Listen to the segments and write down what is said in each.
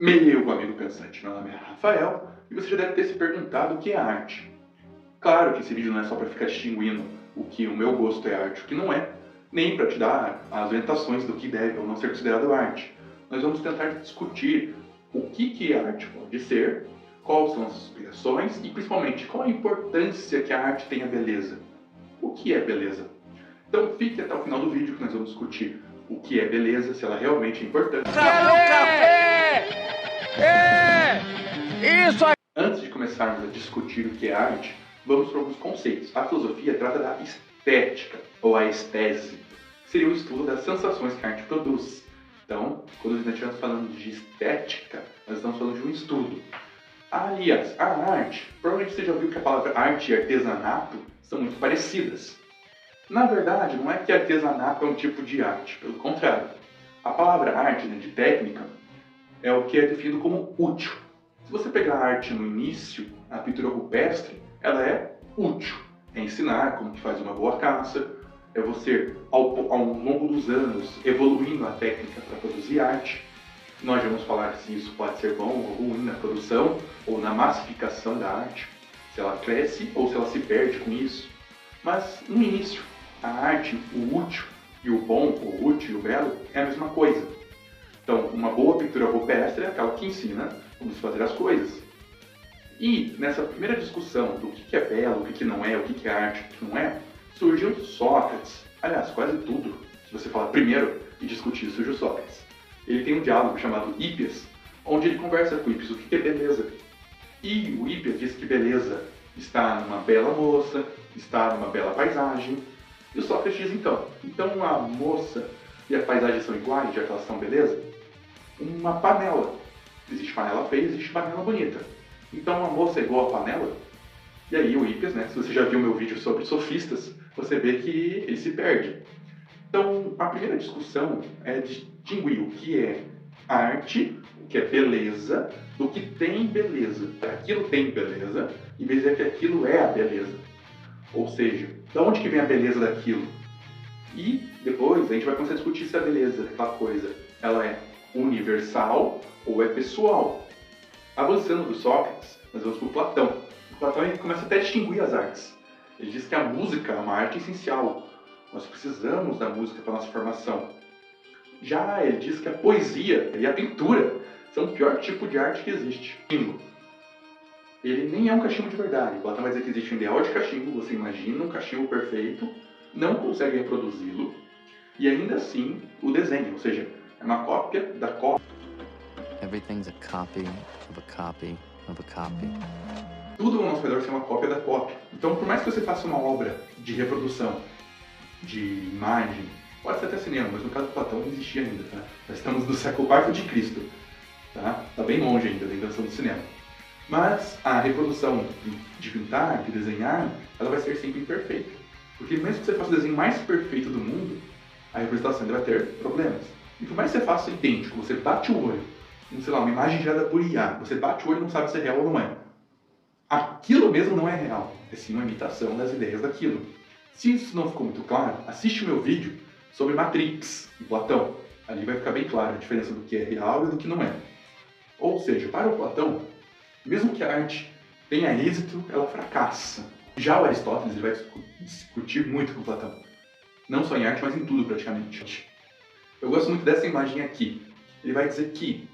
Meu amigo pensante, meu nome é Rafael e você já deve ter se perguntado o que é arte. Claro que esse vídeo não é só para ficar distinguindo o que o meu gosto é arte e o que não é, nem para te dar as orientações do que deve ou não ser considerado arte. Nós vamos tentar discutir o que a arte pode ser, quais são as inspirações e principalmente qual a importância que a arte tem à beleza. O que é beleza? Então fique até o final do vídeo que nós vamos discutir o que é beleza, se ela realmente é importante. Antes de começarmos a discutir o que é arte, vamos para alguns conceitos. A filosofia trata da estética, ou a estese, que seria o estudo das sensações que a arte produz. Então, quando nós estivermos falando de estética, nós estamos falando de um estudo. Aliás, a arte, provavelmente você já ouviu que a palavra arte e artesanato são muito parecidas. Na verdade, não é que artesanato é um tipo de arte, pelo contrário. A palavra arte, de técnica, é o que é definido como útil. Se você pegar a arte no início, a pintura rupestre, ela é útil. É ensinar como que faz uma boa caça, é você, ao longo dos anos, evoluindo a técnica para produzir arte. Nós vamos falar se isso pode ser bom ou ruim na produção ou na massificação da arte, se ela cresce ou se ela se perde com isso. Mas, no início, a arte, o útil e o bom, o útil e o belo, é a mesma coisa. Então, uma boa pintura rupestre é aquela que ensina como se fazer as coisas. E nessa primeira discussão do que é belo, o que não é, o que é arte, o que não é, surgiu Sócrates. Aliás, quase tudo, se você falar primeiro e discutir, surgiu Sócrates. Ele tem um diálogo chamado Hípias, onde ele conversa com Hípias o que é beleza. E o Hípias diz que beleza está numa bela moça, está numa bela paisagem. E o Sócrates diz então a moça e a paisagem são iguais, já que elas são beleza? Uma panela. Existe panela feia, existe panela bonita. Então a moça é igual a panela? E aí o Hípias, se você já viu meu vídeo sobre sofistas, você vê que ele se perde. Então a primeira discussão é distinguir o que é arte, o que é beleza, do que tem beleza. Aquilo tem beleza, em vez de dizer que aquilo é a beleza. Ou seja, de onde que vem a beleza daquilo? E depois a gente vai começar a discutir se a beleza daquela coisa ela é universal ou é pessoal. Avançando do Sócrates, nós vamos para o Platão. O Platão ele começa até a distinguir as artes. Ele diz que a música é uma arte essencial. Nós precisamos da música para a nossa formação. Já ele diz que a poesia e a pintura são o pior tipo de arte que existe. Ele nem é um cachimbo de verdade. O Platão vai dizer que existe um ideal de cachimbo, você imagina um cachimbo perfeito, não consegue reproduzi-lo, e ainda assim o desenha, ou seja, é uma cópia da cópia. Everything's a copy of a copy of a copy. Tudo ao nosso redor é uma cópia da cópia. Então, por mais que você faça uma obra de reprodução, de imagem, pode ser até cinema, mas no caso do Platão não existia ainda, tá? Nós estamos no século IV de Cristo, tá? Tá bem longe ainda da invenção do cinema. Mas a reprodução de pintar, de desenhar, ela vai ser sempre imperfeita. Porque mesmo que você faça o desenho mais perfeito do mundo, a representação ainda vai ter problemas. E por mais que você faça idêntico, você bate o olho, sei lá, uma imagem gerada por IA, você bate o olho e não sabe se é real ou não é. Aquilo mesmo não é real, é sim uma imitação das ideias daquilo. Se isso não ficou muito claro, assiste o meu vídeo sobre Matrix, em Platão. Ali vai ficar bem claro a diferença do que é real e do que não é. Ou seja, para o Platão, mesmo que a arte tenha êxito, ela fracassa. Já o Aristóteles ele vai discutir muito com Platão. Não só em arte, mas em tudo praticamente. Eu gosto muito dessa imagem aqui. Ele vai dizer que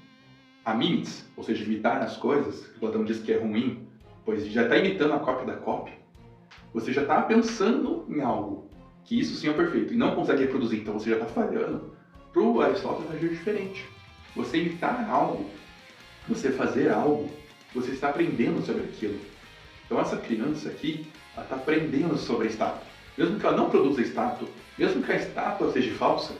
a mimes, ou seja, imitar as coisas, que Platão diz que é ruim, pois já está imitando a cópia da cópia, você já está pensando em algo, que isso sim é perfeito, e não consegue reproduzir, então você já está falhando. Para o Aristóteles agir diferente. Você imitar algo, você fazer algo, você está aprendendo sobre aquilo. Então essa criança aqui, ela está aprendendo sobre a estátua. Mesmo que ela não produza a estátua, mesmo que a estátua seja falsa,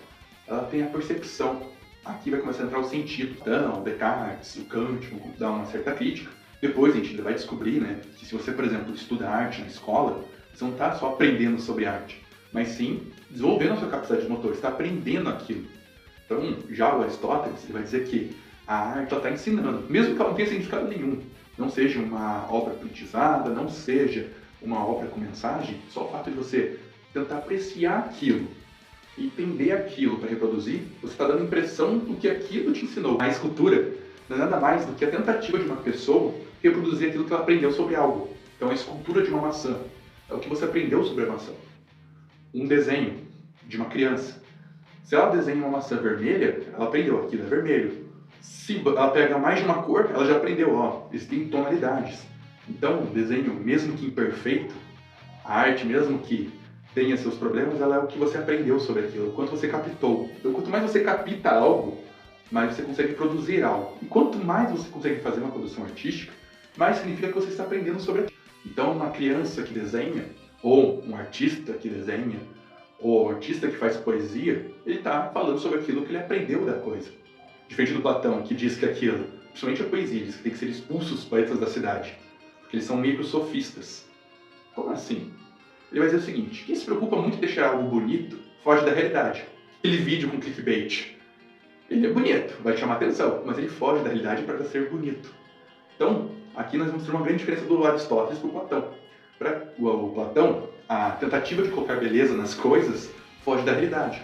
ela tem a percepção. Aqui vai começar a entrar o sentido. Então, o Descartes, o Kant vão dar uma certa crítica. Depois a gente ainda vai descobrir, que se você, por exemplo, estuda arte na escola, você não está só aprendendo sobre arte, mas sim desenvolvendo a sua capacidade motor, você está aprendendo aquilo. Então, já o Aristóteles ele vai dizer que a arte está ensinando, mesmo que ela não tenha significado nenhum, não seja uma obra politizada, não seja uma obra com mensagem, só o fato de você tentar apreciar aquilo, entender aquilo para reproduzir, você está dando a impressão do que aquilo te ensinou. A escultura não é nada mais do que a tentativa de uma pessoa reproduzir aquilo que ela aprendeu sobre algo. Então, a escultura de uma maçã é o que você aprendeu sobre a maçã. Um desenho de uma criança. Se ela desenha uma maçã vermelha, ela aprendeu aquilo é vermelho. Se ela pega mais de uma cor, ela já aprendeu, ó, existem tonalidades. Então, o desenho, mesmo que imperfeito, a arte, mesmo que tenha seus problemas, ela é o que você aprendeu sobre aquilo, o quanto você captou. Então, quanto mais você capta algo, mais você consegue produzir algo. E quanto mais você consegue fazer uma produção artística, mais significa que você está aprendendo sobre aquilo. Então, uma criança que desenha, ou um artista que desenha, ou um artista que faz poesia, ele está falando sobre aquilo que ele aprendeu da coisa. Diferente do Platão, que diz que aquilo, principalmente a poesia, diz que tem que ser expulsos os poetas da cidade, porque eles são meio sofistas. Como assim? Ele vai dizer o seguinte: quem se preocupa muito em deixar algo bonito, foge da realidade. Aquele vídeo com clickbait, ele é bonito, vai te chamar atenção, mas ele foge da realidade para ser bonito. Então, aqui nós vamos ter uma grande diferença do Aristóteles para o Platão. Para o Platão, a tentativa de colocar beleza nas coisas foge da realidade.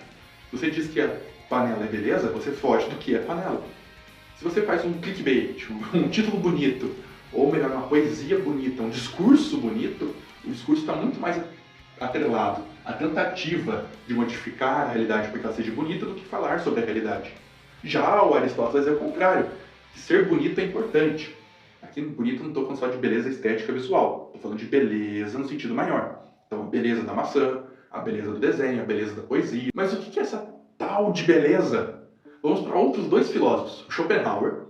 Se você diz que a panela é beleza, você foge do que é panela. Se você faz um clickbait, um título bonito, ou melhor, uma poesia bonita, um discurso bonito, o discurso está muito mais atrelado à tentativa de modificar a realidade para que ela seja bonita do que falar sobre a realidade. Já o Aristóteles é o contrário, que ser bonito é importante. Aqui no bonito não estou falando só de beleza estética visual, estou falando de beleza no sentido maior. Então, a beleza da maçã, a beleza do desenho, a beleza da poesia. Mas o que é essa tal de beleza? Vamos para outros dois filósofos. Schopenhauer,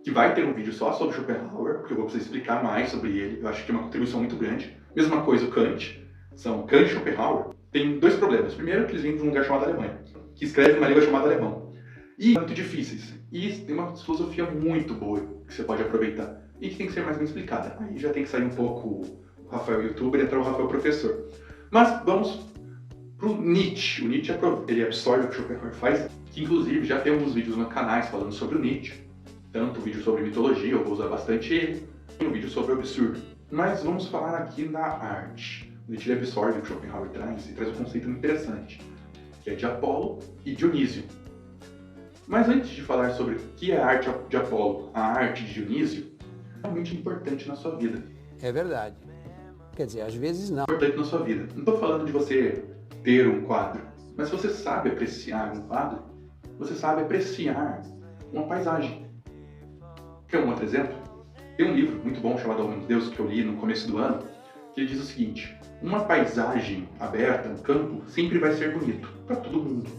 que vai ter um vídeo só sobre Schopenhauer, porque eu vou precisar explicar mais sobre ele. Eu acho que é uma contribuição muito grande. Mesma coisa o Kant. São Kant e Schopenhauer. Tem dois problemas. Primeiro, que eles vêm de um lugar chamado Alemanha, que escreve uma língua chamada alemão. E muito difíceis. E tem uma filosofia muito boa que você pode aproveitar. E que tem que ser mais bem explicada. Aí já tem que sair um pouco o Rafael youtuber e entrar o Rafael professor. Mas vamos pro Nietzsche. O Nietzsche ele absorve o que o Schopenhauer faz, que inclusive já tem alguns vídeos no canal falando sobre o Nietzsche. Tanto o vídeo sobre mitologia, eu vou usar bastante ele, e um vídeo sobre o absurdo. Mas vamos falar aqui da arte. O Nietzsche absorve o que o Schopenhauer traz e traz um conceito muito interessante, que é de Apolo e Dionísio. Mas antes de falar sobre o que é a arte de Apolo, a arte de Dionísio, é realmente importante na sua vida. É verdade. Quer dizer, às vezes não. Importante na sua vida. Não estou falando de você ter um quadro, mas se você sabe apreciar um quadro, você sabe apreciar uma paisagem. Quer um outro exemplo? Tem um livro muito bom chamado Homem de Deus que eu li no começo do ano, que ele diz o seguinte: uma paisagem aberta, um campo, sempre vai ser bonito para todo mundo.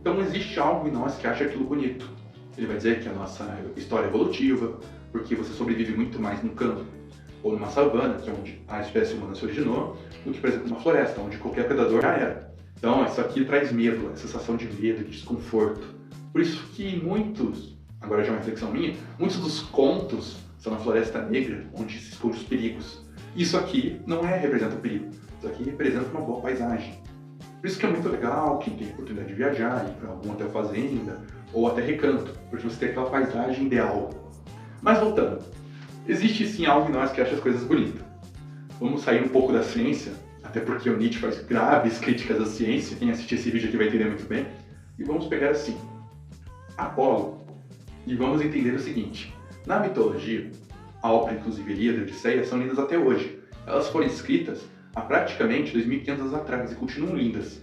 Então não existe algo em nós que acha aquilo bonito. Ele vai dizer que a nossa história é evolutiva, porque você sobrevive muito mais num campo ou numa savana, que é onde a espécie humana se originou, do que, por exemplo, numa floresta, onde qualquer predador já era. Então isso aqui traz medo, a sensação de medo, de desconforto. Por isso que muitos, agora já é uma reflexão minha, muitos dos contos são na Floresta Negra, onde se expõem os perigos. Isso aqui não representa o perigo, isso aqui representa uma boa paisagem. Por isso que é muito legal quem tem a oportunidade de viajar, ir para algum hotel fazenda ou até recanto, porque você tem aquela paisagem ideal. Mas voltando, existe sim algo em nós que acha as coisas bonitas. Vamos sair um pouco da ciência, até porque o Nietzsche faz graves críticas à ciência, quem assistir esse vídeo aqui vai entender muito bem. E vamos pegar assim, Apolo, e vamos entender o seguinte: na mitologia, a ópera, inclusive Ilíada e Odisseia, são lindas até hoje. Elas foram escritas há praticamente 2.500 anos atrás e continuam lindas.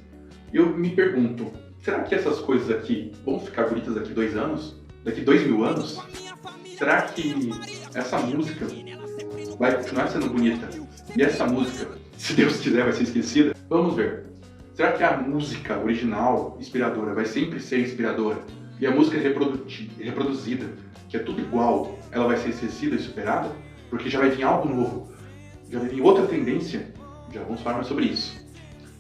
E eu me pergunto, será que essas coisas aqui vão ficar bonitas daqui 2 anos? Daqui 2.000 anos? Será que essa música vai continuar sendo bonita? E essa música, se Deus quiser, vai ser esquecida? Vamos ver. Será que a música original, inspiradora, vai sempre ser inspiradora? E a música reproduzida, que é tudo igual, ela vai ser esquecida e superada? Porque já vai vir algo novo, já vai vir outra tendência. Já vamos falar mais sobre isso.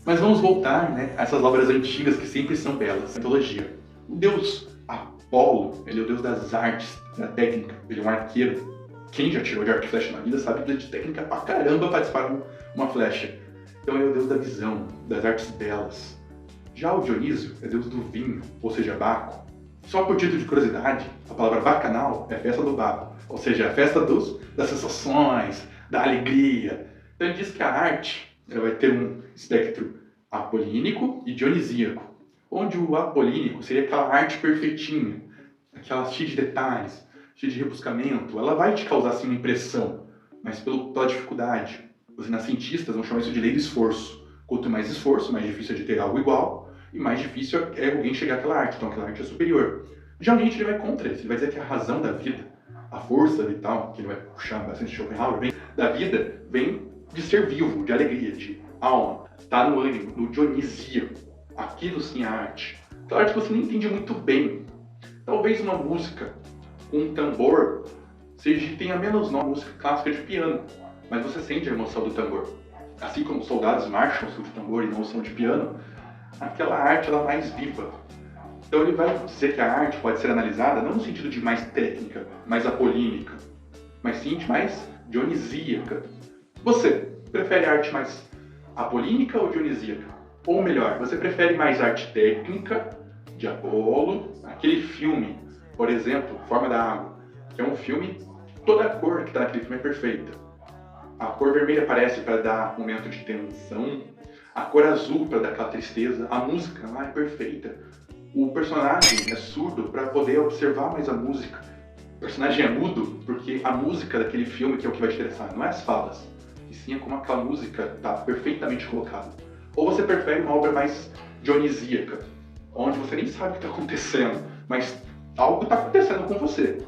Mas vamos voltar, a essas obras antigas que sempre são belas. Mitologia. O deus Apolo, ele é o deus das artes, da técnica. Ele é um arqueiro. Quem já tirou de arco e flecha na vida sabe de técnica pra caramba para disparar uma flecha. Então ele é o deus da visão, das artes belas. Já o Dionísio é deus do vinho, ou seja, Baco. Só por título de curiosidade, a palavra bacanal é festa do Baco, ou seja, a festa das sensações, da alegria. Então ele diz que a arte ela vai ter um espectro apolínico e dionisíaco, onde o apolínico seria aquela arte perfeitinha, aquela cheia de detalhes, cheia de rebuscamento, ela vai te causar assim uma impressão, mas pela dificuldade. Os renascentistas vão chamar isso de lei do esforço. Quanto mais esforço, mais difícil é de ter algo igual, e mais difícil é alguém chegar àquela arte, então aquela arte é superior. Geralmente ele vai contra isso, ele vai dizer que a razão da vida, a força vital, que ele vai puxar bastante Schopenhauer, da vida, vem de ser vivo, de alegria, de alma. Tá no ânimo, no dionisíaco. Aquilo sim é arte. Claro que você não entende muito bem. Talvez uma música com um tambor tenha menos nome, música clássica de piano, mas você sente a emoção do tambor. Assim como os soldados marcham ao som de tambor e não ao som de piano, aquela arte ela é mais viva. Então ele vai dizer que a arte pode ser analisada não no sentido de mais técnica, mais apolínica, mas sim de mais dionisíaca. Você prefere arte mais apolínica ou dionisíaca? Ou melhor, você prefere mais arte técnica, de Apolo, aquele filme, por exemplo, Forma da Água, que é um filme, toda a cor que está naquele filme é perfeita. A cor vermelha aparece para dar um momento de tensão, a cor azul para dar aquela tristeza, a música lá é perfeita. O personagem é surdo para poder observar mais a música. O personagem é mudo porque a música daquele filme que é o que vai te interessar, não é as falas, e sim é como aquela música está perfeitamente colocada. Ou você prefere uma obra mais dionisíaca, onde você nem sabe o que está acontecendo, mas algo está acontecendo com você.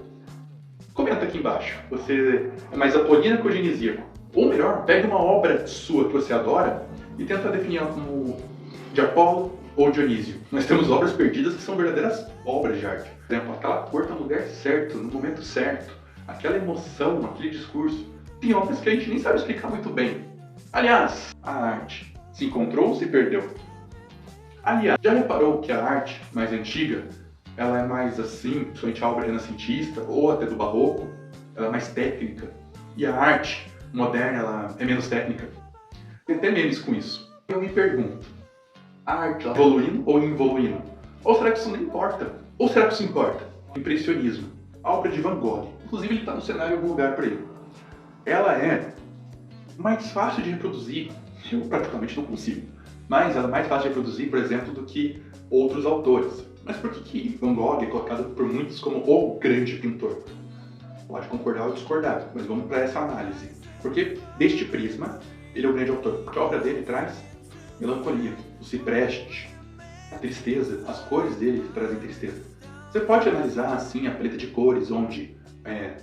Comenta aqui embaixo, você é mais apolínaco ou dionisíaco? Ou melhor, pegue uma obra sua que você adora e tenta definir ela como de Apolo ou Dionísio. Nós temos obras perdidas que são verdadeiras obras de arte. Por exemplo, aquela cor está no lugar certo, no momento certo, aquela emoção, aquele discurso. Tem obras que a gente nem sabe explicar muito bem. Aliás, a arte se encontrou ou se perdeu? Aliás, já reparou que a arte mais antiga, ela é mais assim, principalmente a obra renascentista ou até do barroco, ela é mais técnica. E a arte moderna, ela é menos técnica. Tem até memes com isso. Eu me pergunto, a arte ela evoluindo ou involuindo? Ou será que isso não importa? Ou será que isso importa? Impressionismo. A obra de Van Gogh. Inclusive ele está no cenário em algum lugar para ele. Ela é mais fácil de reproduzir. Eu praticamente não consigo. Mas ela é mais fácil de reproduzir, por exemplo, do que outros autores. Mas por que Van Gogh é colocado por muitos como o grande pintor? Pode concordar ou discordar, mas vamos para essa análise. Porque deste prisma, ele é o grande autor. Porque a obra dele traz melancolia, o cipreste, a tristeza, as cores dele trazem tristeza. Você pode analisar assim a paleta de cores, onde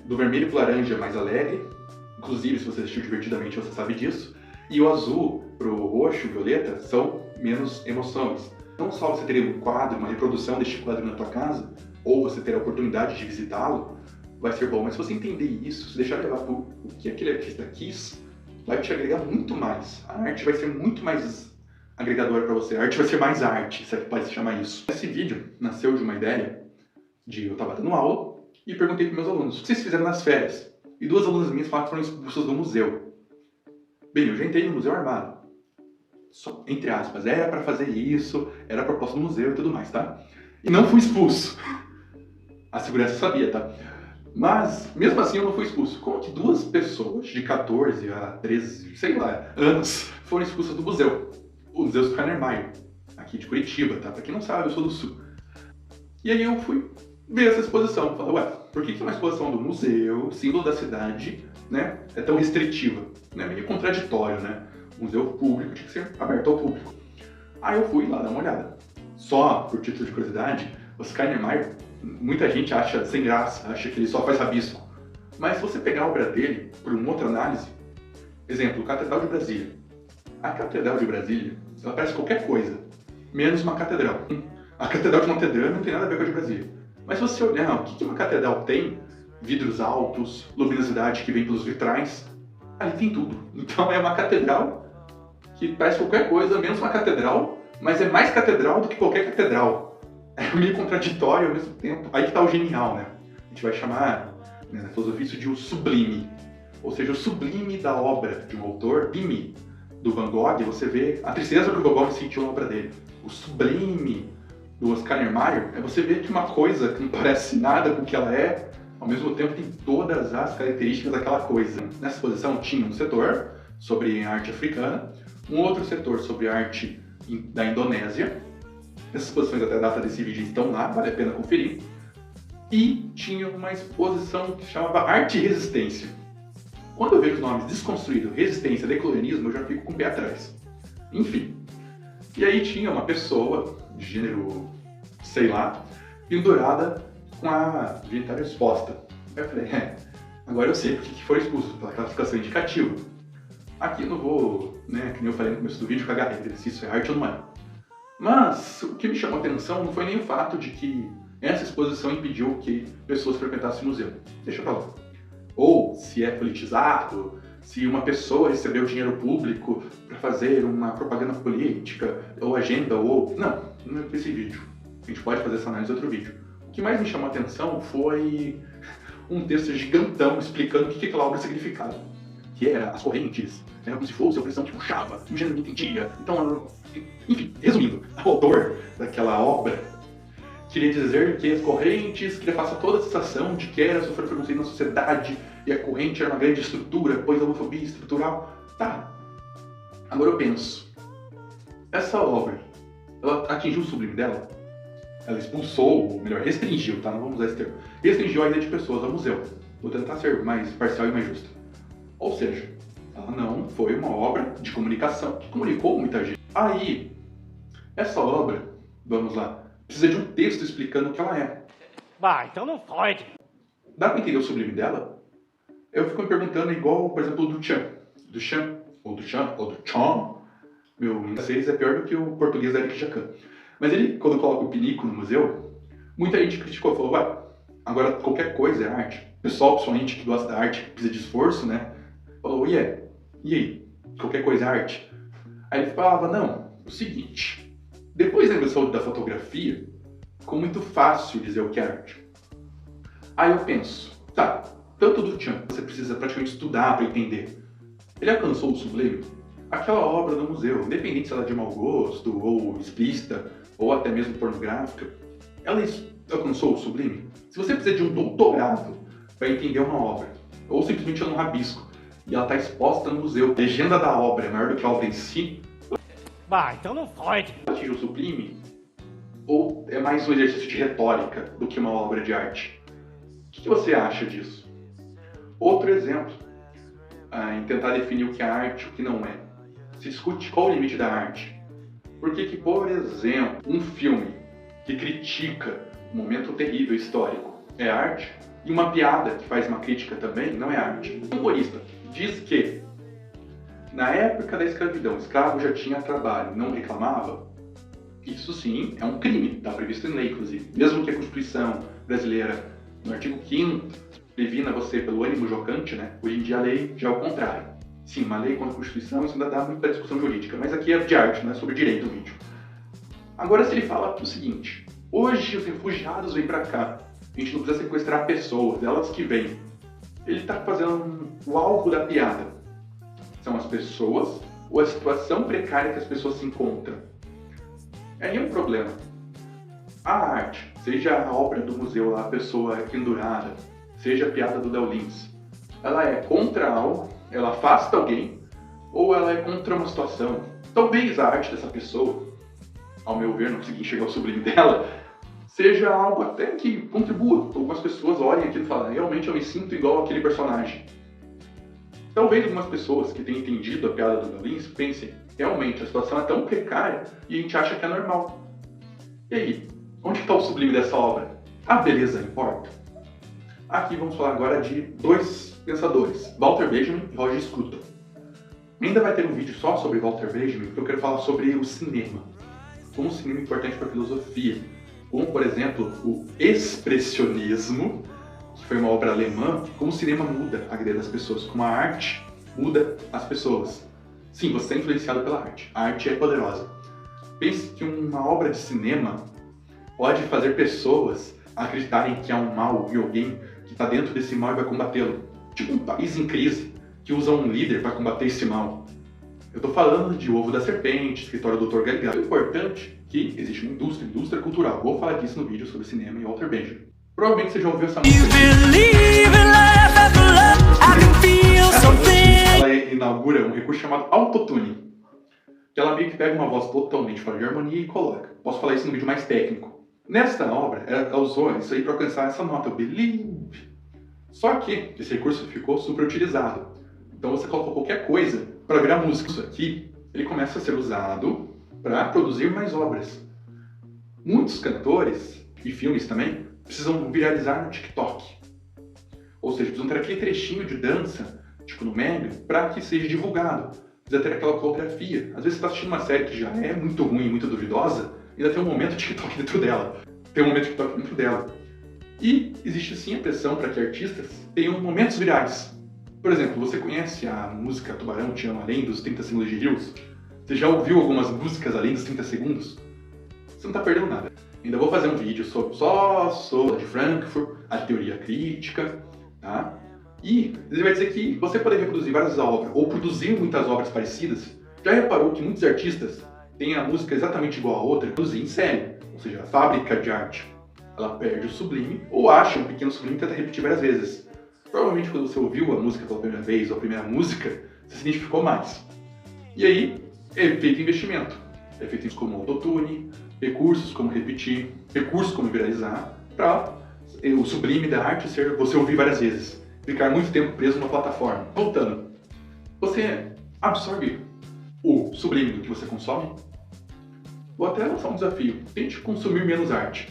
do vermelho para o laranja é mais alegre, inclusive se você assistiu Divertidamente você sabe disso, e o azul para o roxo e violeta são menos emoções. Não só você teria um quadro, uma reprodução deste quadro na tua casa, ou você ter a oportunidade de visitá-lo, vai ser bom, mas se você entender isso, se deixar levar por o que aquele artista quis, vai te agregar muito mais. A arte vai ser muito mais agregadora para você. A arte vai ser mais arte, se é que pode se chamar isso. Esse vídeo nasceu de uma ideia eu estava dando aula e perguntei para meus alunos, o que vocês fizeram nas férias? E duas alunas minhas falaram que foram expulsas do museu. Bem, eu já entrei no museu armado. Só, entre aspas, era para fazer isso, era a proposta do museu e tudo mais, tá? E não fui expulso. A segurança sabia, tá? Mas, mesmo assim, eu não fui expulso. Como que duas pessoas de 14 a 13, sei lá, anos foram expulsas do museu? O Museu Schopenhauer, aqui de Curitiba, tá? Pra quem não sabe, eu sou do Sul. E aí eu fui ver essa exposição. Falei, ué, por que uma exposição do museu, símbolo da cidade, né, é tão restritiva? É meio contraditório, né? O museu público tinha que ser aberto ao público. Aí eu fui lá dar uma olhada. Só, por título de curiosidade, o Schopenhauer, muita gente acha sem graça, acha que ele só faz rabisco. Mas se você pegar a obra dele por uma outra análise, exemplo, Catedral de Brasília. A Catedral de Brasília, ela parece qualquer coisa, menos uma catedral. A Catedral de Notre Dame não tem nada a ver com a de Brasília. Mas se você olhar o que uma catedral tem, vidros altos, luminosidade que vem pelos vitrais, ali tem tudo. Então é uma catedral que parece qualquer coisa, menos uma catedral, mas é mais catedral do que qualquer catedral. É meio contraditório ao mesmo tempo. Aí que tá o genial, né? A gente vai chamar, né, na filosofia, isso de o sublime. Ou seja, o sublime da obra de um autor, sublime do Van Gogh, você vê a tristeza que o Van Gogh sentiu na obra dele. O sublime do Oscar Niemeyer é você ver que uma coisa que não parece nada com o que ela é, ao mesmo tempo tem todas as características daquela coisa. Nessa exposição tinha um setor sobre arte africana, um outro setor sobre arte da Indonésia. Essas exposições até a data desse vídeo estão lá, vale a pena conferir. e tinha uma exposição que chamava Arte e Resistência. Quando eu vejo os nomes Desconstruído, Resistência, Decolonialismo, eu já fico com o pé atrás. Enfim. E aí tinha uma pessoa, de gênero, sei lá, pendurada com a genitália exposta. Aí eu falei, agora eu sei porque que foi expulso, pela classificação indicativa. Aqui eu não vou, né, que nem eu falei no começo do vídeo, cagar regra, se isso é arte ou não é. Mas o que me chamou a atenção não foi nem o fato de que essa exposição impediu que pessoas frequentassem o museu. Deixa pra lá. Ou se é politizado, se uma pessoa recebeu dinheiro público para fazer uma propaganda política, ou agenda, ou... Não é esse vídeo. A gente pode fazer essa análise em outro vídeo. O que mais me chamou a atenção foi um texto gigantão explicando o que aquela obra significava. Que era as correntes, era como se fosse a opressão que puxava, o gênero não entendia. Então, enfim, resumindo, o autor daquela obra queria dizer que as correntes, queria passar toda a sensação de que era sofrer preconceito na sociedade e a corrente era uma grande estrutura, pois a homofobia estrutural. Tá. Agora eu penso, essa obra, ela atingiu o sublime dela? Ela expulsou, ou melhor, restringiu, tá? Não vamos usar esse termo. Restringiu a ida de pessoas ao museu. Vou tentar ser mais parcial e mais justo. Ou seja, ela não foi uma obra de comunicação que comunicou muita gente. Aí, essa obra, vamos lá, precisa de um texto explicando o que ela é. Então não pode. Dá pra entender o sublime dela? Eu fico me perguntando igual, por exemplo, o Duchamp. Ou Duchamp. Meu inglês é pior do que o português da Eric Jacan. Mas ele, quando coloca o pinico no museu, muita gente criticou, falou, agora qualquer coisa é arte. O pessoal, principalmente, que gosta da arte, que precisa de esforço, né? Falou, e aí? Qualquer coisa é arte? Aí ele falava, não, o seguinte, depois da invenção da fotografia, ficou muito fácil dizer o que é arte. Aí eu penso, tá, tanto do Duchamp, você precisa praticamente estudar para entender. Ele alcançou o sublime? Aquela obra do museu, independente se ela é de mau gosto, ou explícita, ou até mesmo pornográfica, ela alcançou o sublime? Se você precisa de um doutorado para entender uma obra, ou simplesmente um rabisco, e ela está exposta no museu, a legenda da obra é maior do que a obra em si, Então não pode. atinge o sublime? Ou é mais um exercício de retórica do que uma obra de arte? O que você acha disso? Outro exemplo, em tentar definir o que é arte e o que não é. Se discute qual o limite da arte. Por que, por exemplo, um filme que critica um momento terrível histórico é arte, e uma piada que faz uma crítica também não é arte? Um humorista diz que na época da escravidão, o escravo já tinha trabalho, não reclamava. Isso sim é um crime, está previsto em lei, inclusive. Mesmo que a Constituição brasileira, no artigo 5º, previna você pelo ânimo jocante, né? Hoje em dia a lei já é o contrário. Sim, uma lei contra a Constituição, isso ainda dá muita discussão jurídica, mas aqui é de arte, não é sobre direito o vídeo. Agora, se ele fala o seguinte, hoje os refugiados vêm pra cá, a gente não precisa sequestrar pessoas, elas que vêm. Ele está fazendo o alvo da piada. São as pessoas ou a situação precária que as pessoas se encontram. Aí é um problema. A arte, seja a obra do museu, a pessoa pendurada, seja a piada do Léo Lins, ela é contra algo, ela afasta alguém, ou ela é contra uma situação. Talvez a arte dessa pessoa, ao meu ver, não consegui enxergar o sublime dela, seja algo até que contribua. Algumas pessoas olhem aquilo e falam, realmente eu me sinto igual àquele personagem. Talvez algumas pessoas que tenham entendido a piada do Léo Lins pensem, realmente a situação é tão precária e a gente acha que é normal. E aí, onde está o sublime dessa obra? A beleza importa? Aqui vamos falar agora de dois pensadores, Walter Benjamin e Roger Scruton. Ainda vai ter um vídeo só sobre Walter Benjamin, porque eu quero falar sobre o cinema. Como o cinema é importante para a filosofia. Como, por exemplo, o expressionismo, que foi uma obra alemã, como o cinema muda a ideia das pessoas, como a arte muda as pessoas. Sim, você é influenciado pela arte. A arte é poderosa. Pense que uma obra de cinema pode fazer pessoas acreditarem que há um mal em alguém que está dentro desse mal e vai combatê-lo. Tipo um país em crise que usa um líder para combater esse mal. Eu estou falando de O Ovo da Serpente, escritório do Dr. Galileu. É importante que existe uma indústria cultural. Vou falar disso no vídeo sobre cinema e Walter Benjamin. Provavelmente você já ouviu essa música. Ela inaugura um recurso chamado autotune, que ela meio que pega uma voz totalmente fora de harmonia e coloca. Posso falar isso no vídeo mais técnico. Nesta obra, ela usou isso aí para alcançar essa nota, o believe. Só que esse recurso ficou superutilizado. Então você coloca qualquer coisa para virar música. Isso aqui, ele começa a ser usado para produzir mais obras. Muitos cantores, e filmes também, precisam viralizar no TikTok. Ou seja, precisam ter aquele trechinho de dança, tipo no meme, para que seja divulgado. Precisa ter aquela coreografia. Às vezes você está assistindo uma série que já é muito ruim, muito duvidosa, e ainda tem um momento TikTok dentro dela. Tem um momento TikTok dentro dela. E existe sim a pressão para que artistas tenham momentos virais. Por exemplo, você conhece a música Tubarão Te Amo Além dos 30 Segundos de Rios? Você já ouviu algumas músicas além dos 30 segundos? Você não está perdendo nada. Ainda vou fazer um vídeo só sobre de Frankfurt, a teoria crítica, tá? E ele vai dizer que você pode reproduzir várias obras, ou produzir muitas obras parecidas. Já reparou que muitos artistas têm a música exatamente igual a outra, produzir em série, ou seja, a fábrica de arte. Ela perde o sublime, ou acha um pequeno sublime e tenta repetir várias vezes. Provavelmente quando você ouviu a música pela primeira vez, ou a primeira música, você se identificou mais. E aí, é feito investimento. É feito como autotune, recursos como repetir, recursos como viralizar, para o sublime da arte ser você ouvir várias vezes. Ficar muito tempo preso numa plataforma. Voltando, você absorve o sublime do que você consome? Vou até lançar um desafio. Tente consumir menos arte.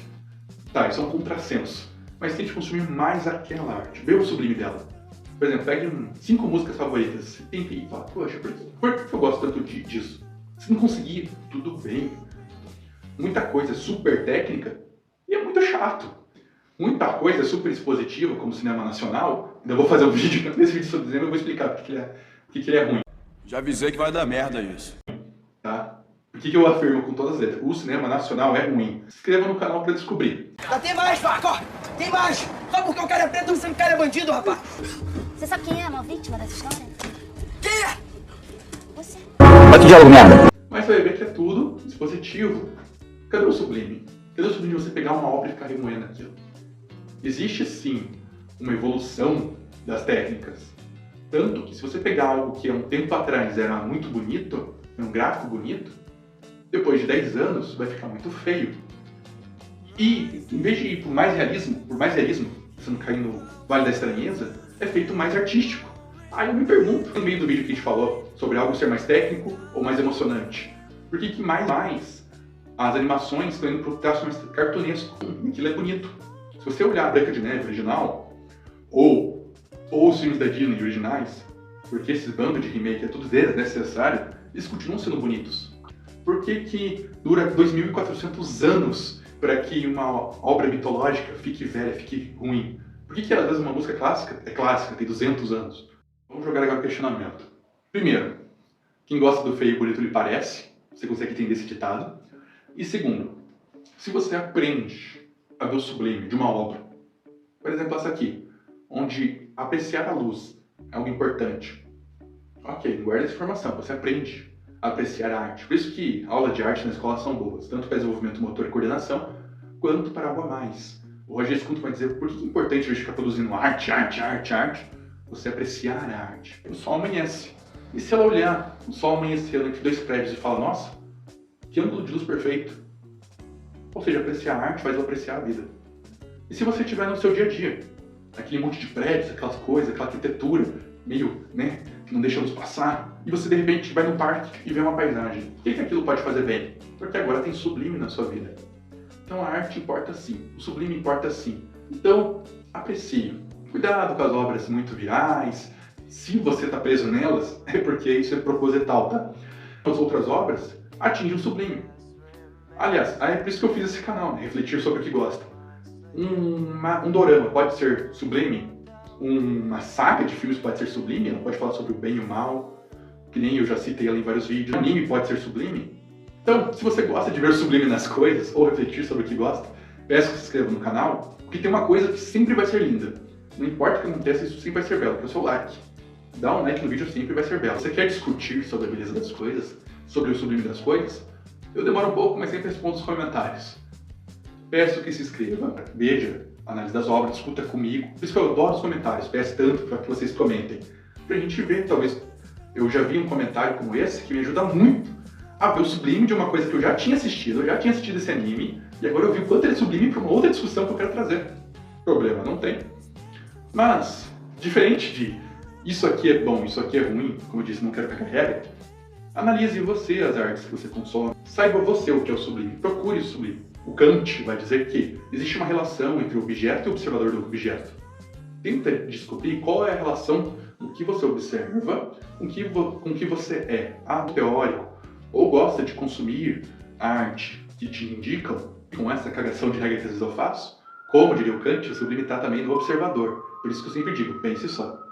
Tá, isso é um contrassenso. Mas tente consumir mais aquela arte. Vê o sublime dela. Por exemplo, pegue 5 músicas favoritas. Tente ir e fala, poxa, por que eu gosto tanto disso? Se não conseguir, tudo bem. Muita coisa é super técnica e é muito chato. Muita coisa é super expositiva, como cinema nacional. Ainda vou fazer um vídeo, nesse vídeo sobre cinema eu vou explicar porque ele é ruim. Já avisei que vai dar merda isso. Tá? Por que eu afirmo com todas as letras? O cinema nacional é ruim. Se inscreva no canal para descobrir. Tem mais, Marco! Tem mais! Só porque o cara é preto, você não cara é bandido, rapaz! Você sabe quem é a vítima dessa história? Quem é? Você. Mas você vai ver que é tudo dispositivo. Cadê o sublime? Cadê o sublime de você pegar uma obra e ficar remoendo aquilo? Existe sim uma evolução das técnicas. Tanto que se você pegar algo que há um tempo atrás era muito bonito, um gráfico bonito, depois de 10 anos vai ficar muito feio. E em vez de ir por mais realismo, você não cair no Vale da Estranheza, é feito mais artístico. Aí eu me pergunto, no meio do vídeo que a gente falou, sobre algo ser mais técnico ou mais emocionante, por que mais as animações estão indo para o traço mais cartunesco? Aquilo é bonito. Se você olhar a Branca de Neve original, ou os filmes da Disney originais, porque esse bando de remake é tudo desnecessário, eles continuam sendo bonitos. Por que dura 2.400 anos para que uma obra mitológica fique velha, fique ruim? Por que às vezes uma música clássica é clássica, tem 200 anos? Vamos jogar agora o questionamento. Primeiro, quem gosta do feio e bonito lhe parece, você consegue entender esse ditado. E segundo, se você aprende a ver o sublime de uma obra, por exemplo essa aqui, onde apreciar a luz é algo importante. Ok, guarda essa informação, você aprende a apreciar a arte. Por isso que aulas de arte na escola são boas, tanto para desenvolvimento motor e coordenação, quanto para algo a mais. O Roger Scruton vai dizer por que é importante a gente ficar produzindo arte, você apreciar a arte. O sol amanhece. E se ela olhar o sol amanhecendo entre 2 prédios e falar, nossa, que ângulo de luz perfeito. Ou seja, apreciar a arte faz ela apreciar a vida. E se você estiver no seu dia a dia, aquele monte de prédios, aquelas coisas, aquela arquitetura meio, que não deixa a luz passar, e você de repente vai no parque e vê uma paisagem. O que aquilo pode fazer bem? Porque agora tem sublime na sua vida. Então a arte importa sim, o sublime importa sim. Então, aprecie. Cuidado com as obras muito virais. Se você está preso nelas, é porque isso é proposital, tá? As outras obras atingem o sublime. Aliás, é por isso que eu fiz esse canal, refletir sobre o que gosta. Um dorama pode ser sublime, uma saga de filmes pode ser sublime, ela pode falar sobre o bem e o mal, que nem eu já citei ela em vários vídeos. Um anime pode ser sublime. Então, se você gosta de ver o sublime nas coisas, ou refletir sobre o que gosta, peço que se inscreva no canal, porque tem uma coisa que sempre vai ser linda. Não importa o que aconteça, isso sempre vai ser belo, que é o seu like. Dá um like no vídeo, sempre vai ser belo. Você quer discutir sobre a beleza das coisas, sobre o sublime das coisas? Eu demoro um pouco, mas sempre respondo os comentários. Peço que se inscreva, veja a análise das obras, discuta comigo. Por isso que eu adoro os comentários, peço tanto para que vocês comentem. Pra gente ver, talvez, eu já vi um comentário como esse que me ajuda muito a ver o sublime de uma coisa que eu já tinha assistido esse anime, E agora eu vi o quanto ele é sublime para uma outra discussão que eu quero trazer. Problema não tem. Mas, diferente de isso aqui é bom, isso aqui é ruim, como eu disse, não quero cagar regra, analise você as artes que você consome. Saiba você o que é o sublime. Procure o sublime. O Kant vai dizer que existe uma relação entre o objeto e o observador do objeto. Tenta descobrir qual é a relação do que você observa com o que você é. Teórico ou gosta de consumir arte que te indicam, com essa cagação de regra que às vezes eu faço, como diria o Kant, o sublime está também no observador. Por isso que eu sempre digo, pense só.